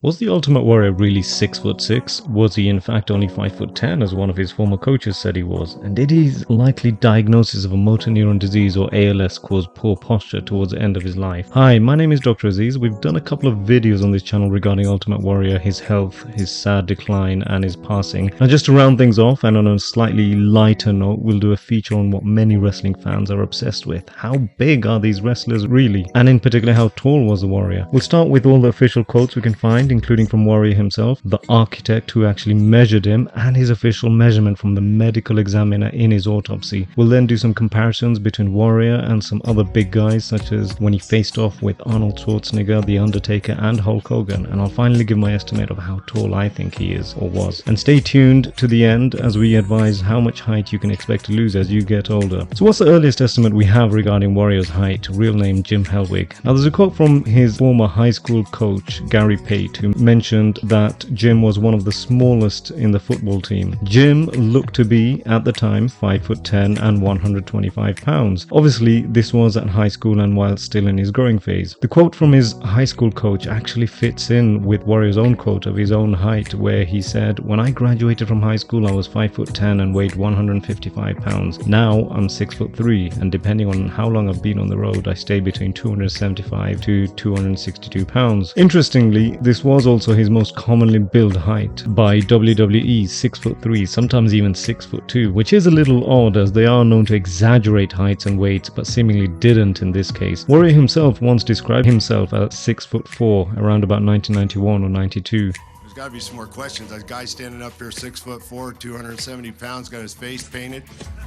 Was the Ultimate Warrior really 6'6"? Was he in fact only 5'10", as one of his former coaches said he was? And did his likely diagnosis of a motor neuron disease or ALS cause poor posture towards the end of his life? Hi, my name is Dr. Aziz. We've done a couple of videos on this channel regarding Ultimate Warrior, his health, his sad decline and his passing. Now just to round things off and on a slightly lighter note, we'll do a feature on what many wrestling fans are obsessed with. How big are these wrestlers really? And in particular, how tall was the Warrior? We'll start with all the official quotes we can find, including from Warrior himself, the architect who actually measured him, and his official measurement from the medical examiner in his autopsy. We'll then do some comparisons between Warrior and some other big guys, such as when he faced off with Arnold Schwarzenegger, The Undertaker and Hulk Hogan, and I'll finally give my estimate of how tall I think he is or was. And stay tuned to the end as we advise how much height you can expect to lose as you get older. So what's the earliest estimate we have regarding Warrior's height? Real name Jim Hellwig. Now there's a quote from his former high school coach Gary Pate, who mentioned that Jim was one of the smallest in the football team. Jim looked to be, at the time, 5'10" and 125 pounds. Obviously, this was at high school and while still in his growing phase. The quote from his high school coach actually fits in with Warrior's own quote of his own height, where he said, "When I graduated from high school, I was 5'10" and weighed 155 pounds. Now I'm 6'3", and depending on how long I've been on the road, I stay between 275 to 262 pounds. Interestingly, this was also his most commonly billed height by WWE, 6'3", sometimes even 6'2", which is a little odd as they are known to exaggerate heights and weights, but seemingly didn't in this case. Warrior himself once described himself as 6'4", around about 1991 or 92. There's got to be some more questions. That guy standing up here, 6'4", 270 pounds, got his face painted.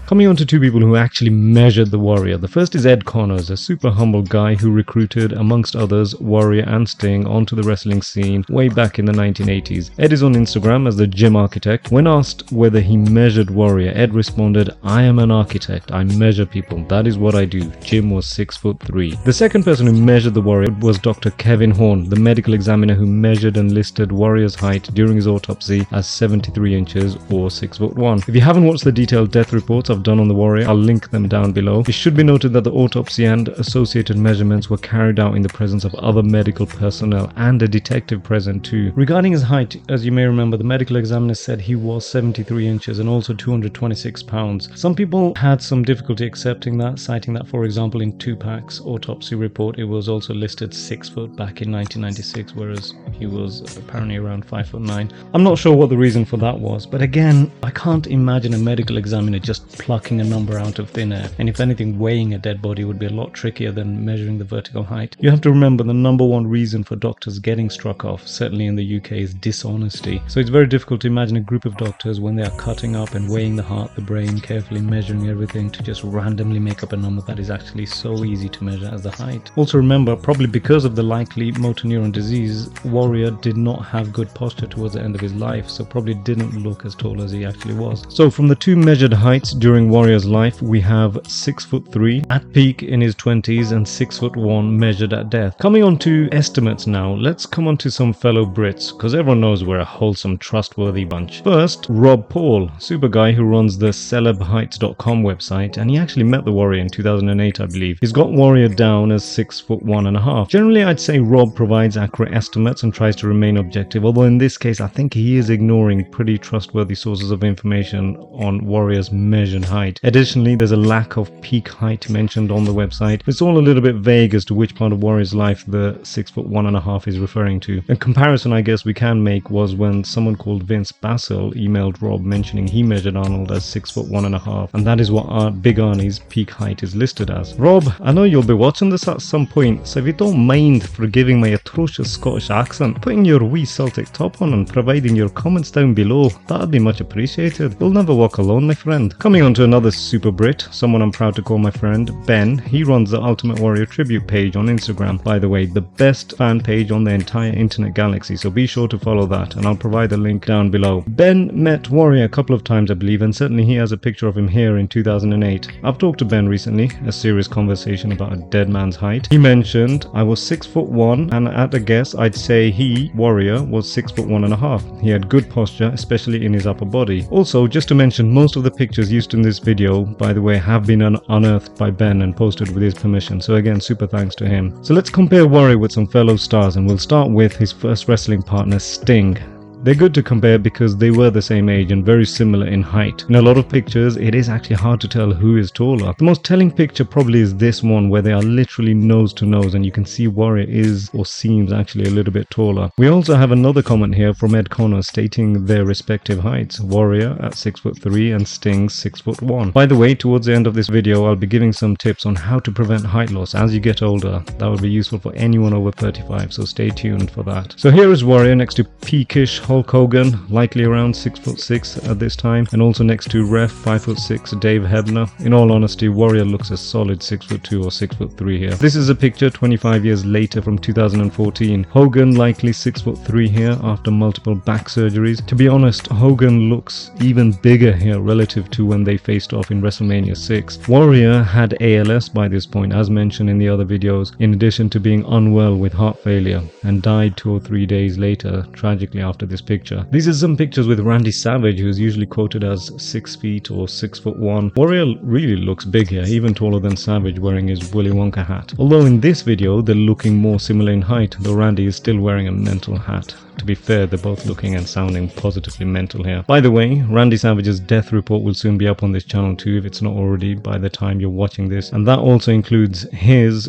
Coming on to two people who actually measured the Warrior. The first is Ed Connors, a super humble guy who recruited, amongst others, Warrior and Sting onto the wrestling scene way back in the 1980s. Ed is on Instagram as the Gym Architect. When asked whether he measured Warrior, Ed responded, "I am an architect. I measure people. That is what I do." Jim was 6'3". The second person who measured the Warrior was Dr. Kevin Horn, the medical examiner who measured and listed Warrior's height during his autopsy as 73 inches or 6'1". If you haven't watched the detailed death reports I've done on the Warrior, I'll link them down below. It should be noted that the autopsy and associated measurements were carried out in the presence of other medical personnel and a detective present too. Regarding his height, as you may remember, the medical examiner said he was 73 inches and also 226 pounds. Some people had some difficulty accepting that, citing that, for example, in Tupac's autopsy report, it was also listed 6 foot back in 1996, whereas he was apparently around 5'9". I'm not sure what the reason for that was, but again, I can't imagine a medical examiner just plucking a number out of thin air, and if anything, weighing a dead body would be a lot trickier than measuring the vertical height. You have to remember the number one reason for doctors getting struck off, certainly in the UK, is dishonesty. So it's very difficult to imagine a group of doctors when they are cutting up and weighing the heart, the brain, carefully measuring everything to just randomly make up a number that is actually so easy to measure as the height. Also remember, probably because of the likely motor neuron disease, Warrior did not have good posture towards the end of his life, so probably didn't look as tall as he actually was. So from the two measured heights during Warrior's life, we have 6'3" at peak in his 20s and 6'1" measured at death. Coming on to estimates now, let's come on to some fellow Brits, because everyone knows we're a wholesome, trustworthy bunch. First, Rob Paul, super guy who runs the celebheights.com website, and he actually met the Warrior in 2008, I believe. He's got Warrior down as 6'1.5". Generally, I'd say Rob provides accurate estimates and tries to remain objective, although in this case, I think he is ignoring pretty trustworthy sources of information on Warrior's measured height. Additionally, there's a lack of peak height mentioned on the website. It's all a little bit vague as to which part of Warrior's life the 6'1.5" is referring to. A comparison I guess we can make was when someone called Vince Basil emailed Rob mentioning he measured Arnold as 6'1.5", and that is what Big Arnie's peak height is listed as. Rob, I know you'll be watching this at some point, so if you don't mind forgiving my atrocious Scottish accent, putting your wee Celtic top on and providing your comments down below, that'd be much appreciated. You'll never walk alone, my friend. Coming on to another super Brit, someone I'm proud to call my friend, Ben. He runs the Ultimate Warrior tribute page on Instagram. By the way, the best fan page on the entire internet galaxy, so be sure to follow that, and I'll provide a link down below. Ben met Warrior a couple of times, I believe, and certainly he has a picture of him here in 2008. I've talked to Ben recently, a serious conversation about a dead man's height. He mentioned I was 6'1", and at a guess, I'd say he, Warrior, was 6'1.5". He had good posture, especially in his upper body. Also, just to mention, most of the pictures used in this video, by the way, have been unearthed by Ben and posted with his permission, so again, super thanks to him. So let's compare Warrior with some fellow stars, and we'll start with his first wrestling partner, Sting. They're good to compare because they were the same age and very similar in height. In a lot of pictures, it is actually hard to tell who is taller. The most telling picture probably is this one, where they are literally nose to nose, and you can see Warrior is or seems actually a little bit taller. We also have another comment here from Ed Connor stating their respective heights. Warrior at 6'3" and Sting 6'1". By the way, towards the end of this video, I'll be giving some tips on how to prevent height loss as you get older. That would be useful for anyone over 35, so stay tuned for that. So here is Warrior next to peakish Hulk Hogan, likely around 6'6" at this time, and also next to ref 5'6" Dave Hebner. In all honesty, Warrior looks a solid 6'2" or 6'3" here. This is a picture 25 years later from 2014. Hogan likely 6'3" here after multiple back surgeries. To be honest, Hogan looks even bigger here relative to when they faced off in WrestleMania 6. Warrior had ALS by this point, as mentioned in the other videos, in addition to being unwell with heart failure, and died 2 or 3 days later, tragically, after this picture. These are some pictures with Randy Savage, who is usually quoted as 6 feet or 6'1". Warrior really looks big here, even taller than Savage wearing his Willy Wonka hat. Although in this video they're looking more similar in height, though Randy is still wearing a mental hat. To be fair, they're both looking and sounding positively mental here. By the way, Randy Savage's death report will soon be up on this channel too, if it's not already by the time you're watching this, and that also includes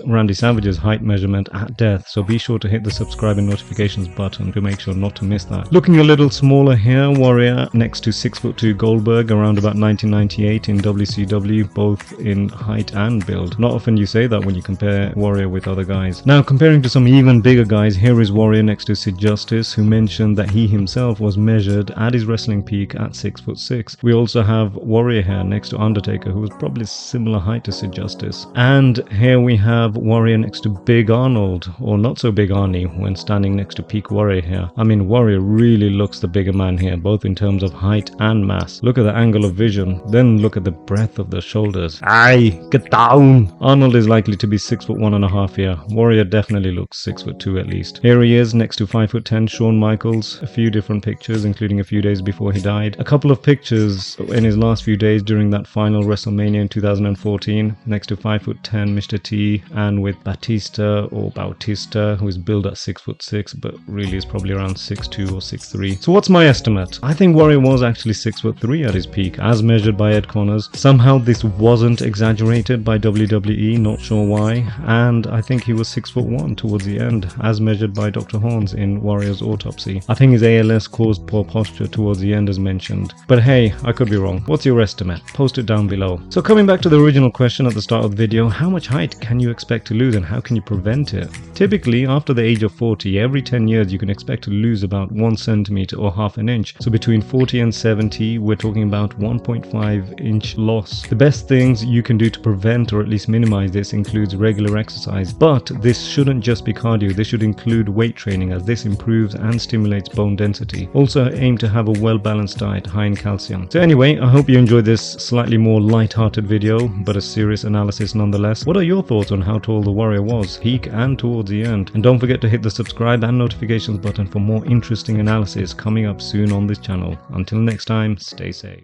Randy Savage's height measurement at death, so be sure to hit the subscribe and notifications button to make sure not to miss that. Looking a little smaller here, Warrior next to 6'2" Goldberg around about 1998 in WCW, both in height and build. Not often you say that when you compare Warrior with other guys. Now, comparing to some even bigger guys, here is Warrior next to Sid Justice, who mentioned that he himself was measured at his wrestling peak at 6'6". We also have Warrior here next to Undertaker, who was probably similar height to Sid Justice. And here we have Warrior next to Big Arnold, or not so Big Arnie, when standing next to peak Warrior here. I mean, Warrior really looks the bigger man here, both in terms of height and mass. Look at the angle of vision, then look at the breadth of the shoulders. Aye, get down! Arnold is likely to be 6'1.5" here. Warrior definitely looks 6'2" at least. Here he is next to 5'10" Shawn Michaels. A few different pictures, including a few days before he died. A couple of pictures in his last few days during that final WrestleMania in 2014, next to 5'10" Mr. T, and with Bautista, who is billed at 6'6", but really is probably around 6'2" or 6'3". So what's my estimate? I think Warrior was actually 6'3" at his peak, as measured by Ed Connors. Somehow this wasn't exaggerated by WWE, not sure why, and I think he was 6'1" towards the end, as measured by Dr. Horns in Warrior's autopsy. I think his ALS caused poor posture towards the end, as mentioned. But hey, I could be wrong. What's your estimate? Post it down below. So coming back to the original question at the start of the video, how much height can you expect to lose and how can you prevent it? Typically, after the age of 40, every 10 years you can expect to lose about 1 centimeter or half an inch. So between 40 and 70, we're talking about 1.5 inch loss. The best things you can do to prevent or at least minimize this includes regular exercise. But this shouldn't just be cardio, this should include weight training, as this improves and stimulates bone density. Also aim to have a well-balanced diet high in calcium. So anyway, I hope you enjoyed this slightly more light-hearted video, but a serious analysis nonetheless. What are your thoughts on how tall the Warrior was, peak and towards the end? And don't forget to hit the subscribe and notifications button for more interesting analysis coming up soon on this channel. Until next time, stay safe.